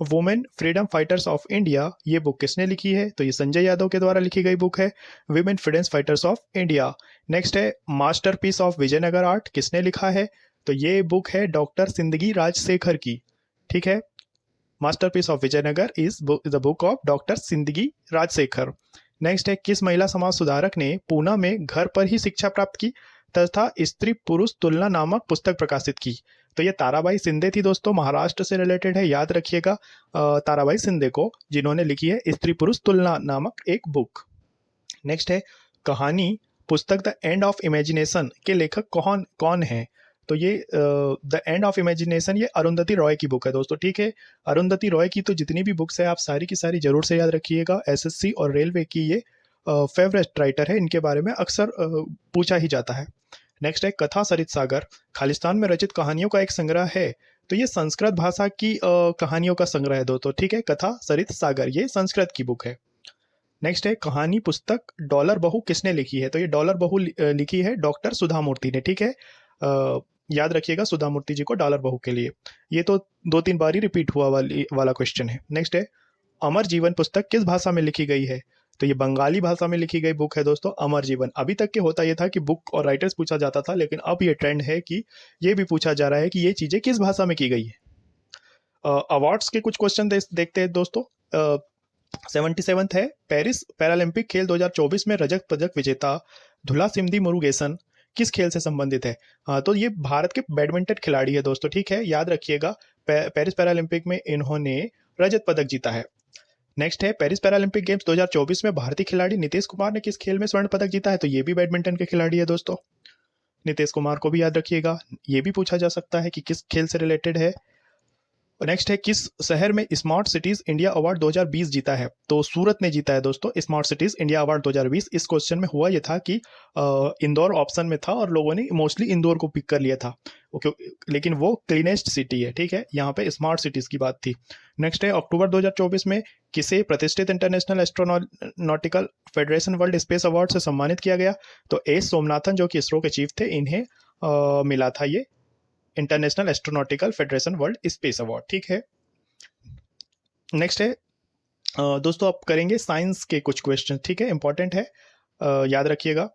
S1: Women freedom fighters of India, ये बुक किसने लिखी है। तो ये संजय यादव के द्वारा लिखी गई बुक है, women freedom fighters of India. Next है, मास्टरपीस ऑफ विजयनगर आर्ट, किसने लिखा है। तो ये बुक है डॉक्टर सिंदगी राजशेखर की। ठीक है, masterpiece of Vijayanagar is the book of doctor Sindagi Rajashekhar. Next है, किस महिला समाज सुधारक ने पूना में घर पर ही शिक्षा प्राप्त की तथा स्त्री पुरुष तुलना नामक पुस्तक प्रकाशित की। तो ये ताराबाई शिंदे थी दोस्तों, महाराष्ट्र से रिलेटेड है, याद रखिएगा ताराबाई शिंदे को, जिन्होंने लिखी है स्त्री पुरुष तुलना नामक एक बुक। नेक्स्ट है, कहानी पुस्तक द एंड ऑफ इमेजिनेशन के लेखक कौन कौन है। तो ये द एंड ऑफ इमेजिनेशन, ये अरुंधति रॉय की बुक है दोस्तों। ठीक है, अरुंधति रॉय की तो जितनी भी बुक्स है आप सारी की सारी जरूर से याद रखिएगा, एसएससी और रेलवे की ये फेवरेट राइटर है, इनके बारे में अक्सर पूछा ही जाता है। नेक्स्ट है कथा सरित सागर खालिस्तान में रचित कहानियों का एक संग्रह है। तो ये संस्कृत भाषा की कहानियों का संग्रह है दोस्तों, ठीक है। कथा सरित सागर ये संस्कृत की बुक है। नेक्स्ट है कहानी पुस्तक डॉलर बहू किसने लिखी है। तो ये डॉलर बहू लिखी है डॉक्टर सुधा मूर्ति ने, ठीक है। याद रखिएगा सुधा मूर्ति जी को डॉलर बहू के लिए। ये तो 2-3 बार ही रिपीट हुआ वाला क्वेश्चन है। नेक्स्ट है अमर जीवन पुस्तक किस भाषा में लिखी गई है। तो ये बंगाली भाषा में लिखी गई बुक है दोस्तों अमर जीवन। अभी तक के होता ये था कि बुक और राइटर्स पूछा जाता था, लेकिन अब ये ट्रेंड है कि ये भी पूछा जा रहा है कि ये चीजें किस भाषा में की गई है। अवार्ड्स के कुछ क्वेश्चन देखते हैं दोस्तों। 77th है पेरिस पैरालंपिक खेल 2024 में रजत पदक विजेता धुला सिमधी मुरुगेसन किस खेल से संबंधित है। तो ये भारत के बैडमिंटन खिलाड़ी है दोस्तों, ठीक है। याद रखिएगा पेरिस पैरालंपिक में इन्होंने रजत पदक जीता है। नेक्स्ट है पेरिस पैरालंपिक गेम्स 2024 में भारतीय खिलाड़ी नीतीश कुमार ने किस खेल में स्वर्ण पदक जीता है। तो ये भी बैडमिंटन के खिलाड़ी है दोस्तों, नीतीश कुमार को भी याद रखिएगा। ये भी पूछा जा सकता है कि किस खेल से रिलेटेड है। नेक्स्ट है किस शहर में स्मार्ट सिटीज इंडिया अवार्ड 2020 जीता है। तो सूरत ने जीता है दोस्तों स्मार्ट सिटीज इंडिया अवार्ड 2020। इस क्वेश्चन में हुआ ये था कि इंदौर ऑप्शन में था और लोगों ने मोस्टली इंदौर को पिक कर लिया था, लेकिन वो क्लीनेस्ट सिटी है, ठीक है। यहाँ पे स्मार्ट सिटीज की बात थी। नेक्स्ट है अक्टूबर 2024 में किसे प्रतिष्ठित international astronautical federation world space award से सम्मानित किया गया। तो एस सोमनाथन जो कि इसरो के चीफ थे, इन्हें मिला था ये international astronautical federation world space award, ठीक है। नेक्स्ट है दोस्तों आप करेंगे साइंस के कुछ क्वेश्चन, ठीक है, इंपॉर्टेंट है, याद रखिएगा।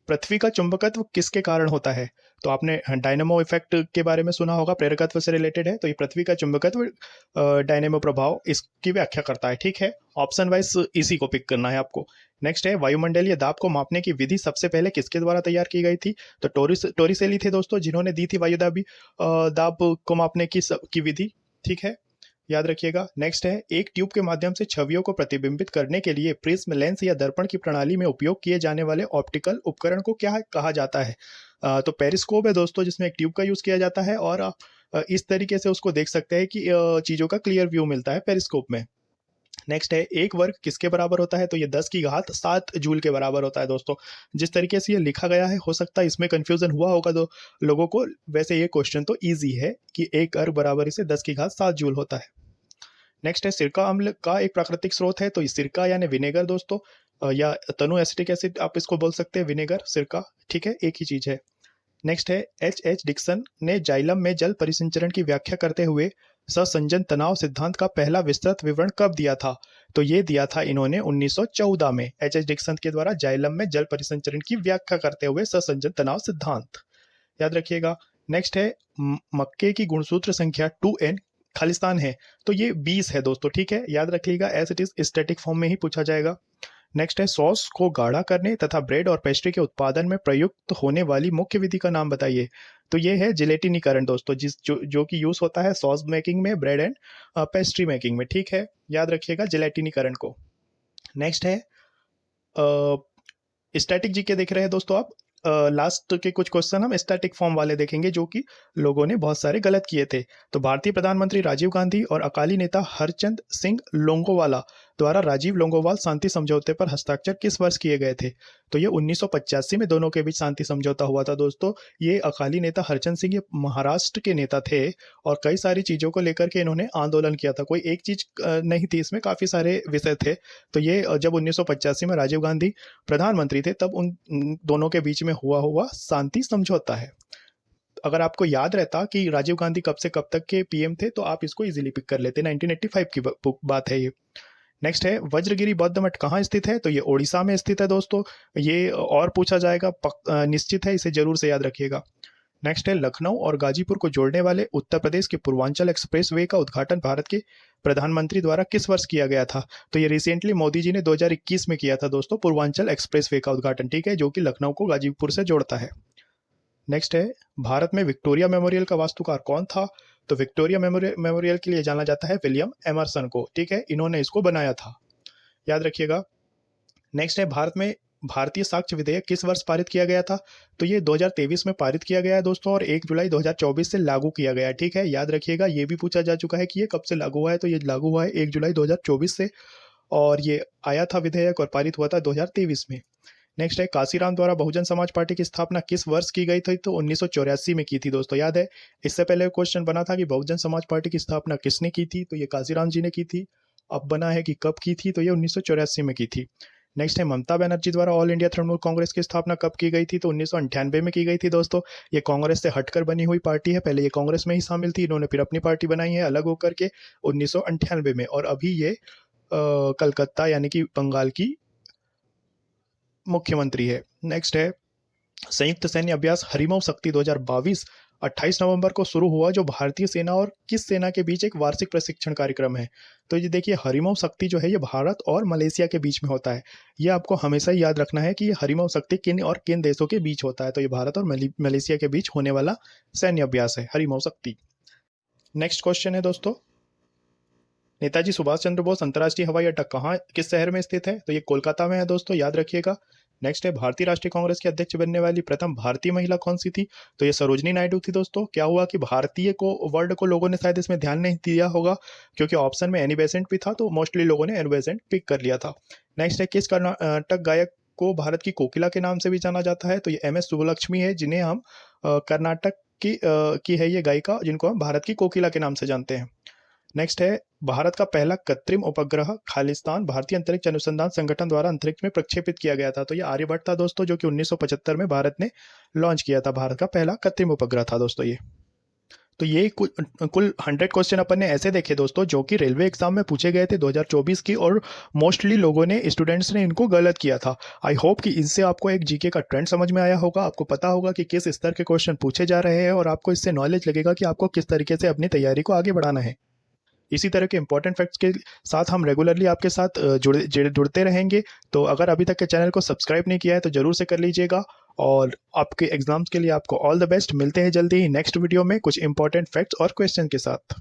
S1: पृथ्वी का चुंबकत्व किसके कारण होता है। तो आपने डायनेमो इफेक्ट के बारे में सुना होगा, प्रेरकत्व से रिलेटेड है। तो ये पृथ्वी का चुंबकत्व डायनेमो प्रभाव इसकी व्याख्या करता है, ठीक है। ऑप्शन वाइज इसी को पिक करना है आपको। नेक्स्ट है वायुमंडलीय दाब को मापने की विधि सबसे पहले किसके द्वारा तैयार की गई थी। तो टोरिसेली थे दोस्तों, जिन्होंने दी थी वायुदाबी दाब को मापने की विधि, ठीक है, याद रखिएगा। नेक्स्ट है एक ट्यूब के माध्यम से छवियों को प्रतिबिंबित करने के लिए प्रिज्म लेंस या दर्पण की प्रणाली में उपयोग किए जाने वाले ऑप्टिकल उपकरण को क्या कहा जाता है। तो पेरिस्कोप है दोस्तों, जिसमें एक ट्यूब का यूज किया जाता है और इस तरीके से उसको देख सकते हैं कि चीजों का क्लियर व्यू मिलता है पेरिस्कोप में। नेक्स्ट है एक वर्ग किसके बराबर होता है। तो ये 10 की घात 7 जूल के बराबर होता है दोस्तों। जिस तरीके से ये लिखा गया है, हो सकता है इसमें कंफ्यूजन हुआ होगा तो लोगों को। वैसे ये क्वेश्चन तो इजी है कि एक अर्ग बराबर इसे 10 की घात 7 जूल होता है। नेक्स्ट है सिरका अम्ल का एक प्राकृतिक स्रोत है। तो ये सिरका यानी विनेगर दोस्तों, या तनु एसिटिक एसिड आप इसको बोल सकते हैं, विनेगर सिरका, ठीक है, एक ही चीज है। नेक्स्ट है एच डिक्सन ने जाइलम में जल परिसंचरण की व्याख्या करते हुए ससंजन तनाव सिद्धांत का पहला विस्तृत विवरण कब दिया था। तो ये दिया था इन्होंने 1914 में एच डिक्सन के द्वारा जाइलम में जल परिसंचरण की व्याख्या करते हुए ससंजन तनाव सिद्धांत, याद रखिएगा। नेक्स्ट है मक्के की गुणसूत्र संख्या 2n खालिस्तान है। तो ये 20 है दोस्तों, ठीक है, याद रखिएगा। As it is static form में ही पूछा जाएगा। नेक्स्ट है सॉस को गाढ़ा करने तथा ब्रेड और पेस्ट्री के उत्पादन में प्रयुक्त होने वाली मुख्य विधि का नाम बताइए। तो ये है जिलेटिनीकरण दोस्तों, जो कि यूज होता है सॉस मेकिंग में, ब्रेड एंड पेस्ट्री मेकिंग में, ठीक है, याद रखिएगा जिलेटिनीकरण को। नेक्स्ट है स्टैटिक जीके देख रहे हैं दोस्तों आप। लास्ट के कुछ क्वेश्चन हम स्टैटिक फॉर्म वाले देखेंगे जो कि लोगों ने बहुत सारे गलत किए थे। तो भारतीय प्रधानमंत्री राजीव गांधी और अकाली नेता हरचंद सिंह लोंगोवाला द्वारा राजीव लोंगोवाल शांति समझौते पर हस्ताक्षर किस वर्ष किए गए थे। तो ये 1985 में दोनों के बीच शांति समझौता हुआ था दोस्तों। ये अकाली नेता हरचंद सिंह, ये महाराष्ट्र के नेता थे और कई सारी चीजों को लेकर के इन्होंने आंदोलन किया था। कोई एक चीज नहीं थी इसमें, काफी सारे विषय थे। तो ये जब 1985 में राजीव गांधी प्रधानमंत्री थे तब उन दोनों के बीच में हुआ शांति समझौता है। अगर आपको याद रहता कि राजीव गांधी कब से कब तक के पीएम थे तो आप इसको इजीली पिक कर लेते। 1985 की बात है ये। नेक्स्ट है वज्रगिरी बौद्ध मठ कहाँ स्थित है। तो ये ओडिशा में स्थित है दोस्तों। ये और पूछा जाएगा, निश्चित है, इसे जरूर से याद रखिएगा। नेक्स्ट है लखनऊ और गाजीपुर को जोड़ने वाले उत्तर प्रदेश के पूर्वांचल एक्सप्रेस वे का उद्घाटन भारत के प्रधानमंत्री द्वारा किस वर्ष किया गया था। तो ये रिसेंटली मोदी जी ने 2021 में किया था दोस्तों, पूर्वांचल एक्सप्रेस वे का उद्घाटन, ठीक है, जो कि लखनऊ को गाजीपुर से जोड़ता है। नेक्स्ट है भारत में विक्टोरिया मेमोरियल का वास्तुकार कौन था। तो विक्टोरिया मेमोरियल के लिए जाना जाता है विलियम एमरसन को, ठीक है, इन्होंने इसको बनाया था, याद रखिएगा। नेक्स्ट है भारत में भारतीय साक्ष्य विधेयक किस वर्ष पारित किया गया था। तो ये 2023 में पारित किया गया है दोस्तों और 1 जुलाई 2024 से लागू किया गया है, ठीक है, याद रखिएगा। ये भी पूछा जा चुका है कि ये कब से लागू हुआ है। तो ये लागू हुआ है 1 जुलाई 2024 से और ये आया था विधेयक और पारित हुआ था 2023 में। नेक्स्ट है काशीराम द्वारा बहुजन समाज पार्टी की स्थापना किस वर्ष की गई थी? तो 1984 में की थी दोस्तों, याद है। इससे पहले क्वेश्चन बना था कि बहुजन समाज पार्टी की स्थापना किसने की थी, तो ये काशीराम जी ने की थी। अब बना है कि कब की थी, तो ये 1984 में की थी। नेक्स्ट है ममता बनर्जी द्वारा ऑल इंडिया तृणमूल कांग्रेस की स्थापना कब की गई थी? तो 1998 में की गई थी दोस्तों। ये कांग्रेस से हटकर बनी हुई पार्टी है, पहले ये कांग्रेस में ही शामिल थी, इन्होंने फिर अपनी पार्टी बनाई है अलग होकर के 1998 में, और अभी ये कलकत्ता यानी कि बंगाल की मुख्यमंत्री है। नेक्स्ट है संयुक्त सैन्य अभ्यास हरिमऊ शक्ति 2022 28 नवंबर को शुरू हुआ, जो भारतीय सेना और किस सेना के बीच एक वार्षिक प्रशिक्षण कार्यक्रम है। तो ये देखिए हरिमऊ शक्ति जो है ये भारत और मलेशिया के बीच में होता है। ये आपको हमेशा ही याद रखना है कि ये हरिमऊ शक्ति किन और किन देशों के बीच होता है। तो ये भारत और मलेशिया के बीच होने वाला सैन्य अभ्यास है हरिमऊ शक्ति। नेक्स्ट क्वेश्चन है दोस्तों, नेताजी सुभाष चंद्र बोस अंतर्राष्ट्रीय हवाई अड्डा कहाँ किस शहर में स्थित है? तो ये कोलकाता में है दोस्तों, याद रखिएगा। नेक्स्ट है भारतीय राष्ट्रीय कांग्रेस के अध्यक्ष बनने वाली प्रथम भारतीय महिला कौन सी थी? तो ये सरोजनी नायडू थी दोस्तों। क्या हुआ कि भारतीय को वर्ड को लोगों ने शायद इसमें ध्यान नहीं दिया होगा, क्योंकि ऑप्शन में एनी बेसेंट भी था, तो मोस्टली लोगों ने एनी बेसेंट पिक कर लिया था। नेक्स्ट है किस कर्नाटक गायक को भारत की कोकिला के नाम से भी जाना जाता है? तो ये MS सुब्बलक्ष्मी है, जिन्हें हम कर्नाटक की है ये गायिका, जिनको हम भारत की कोकिला के नाम से जानते हैं। नेक्स्ट है भारत का पहला कृत्रिम उपग्रह खालिस्तान भारतीय अंतरिक्ष अनुसंधान संगठन द्वारा अंतरिक्ष में प्रक्षेपित किया गया था। तो ये आर्यभट्ट था दोस्तों, जो कि 1975 में भारत ने लॉन्च किया था। भारत का पहला कृत्रिम उपग्रह था दोस्तों ये। तो ये कुल 100 क्वेश्चन अपन ने ऐसे देखे दोस्तों, जो कि रेलवे एग्जाम में पूछे गए थे 2024 की, और मोस्टली लोगों ने स्टूडेंट्स ने इनको गलत किया था। आई होप कि इनसे आपको एक जीके का ट्रेंड समझ में आया होगा, आपको पता होगा कि किस स्तर के क्वेश्चन पूछे जा रहे हैं, और आपको इससे नॉलेज लगेगा कि आपको किस तरीके से अपनी तैयारी को आगे बढ़ाना है। इसी तरह के इंपॉर्टेंट फैक्ट्स के साथ हम रेगुलरली आपके साथ जुड़ते रहेंगे। तो अगर अभी तक के चैनल को सब्सक्राइब नहीं किया है तो जरूर से कर लीजिएगा, और आपके एग्जाम्स के लिए आपको ऑल द बेस्ट। मिलते हैं जल्दी ही नेक्स्ट वीडियो में कुछ इंपॉर्टेंट फैक्ट्स और क्वेश्चन के साथ।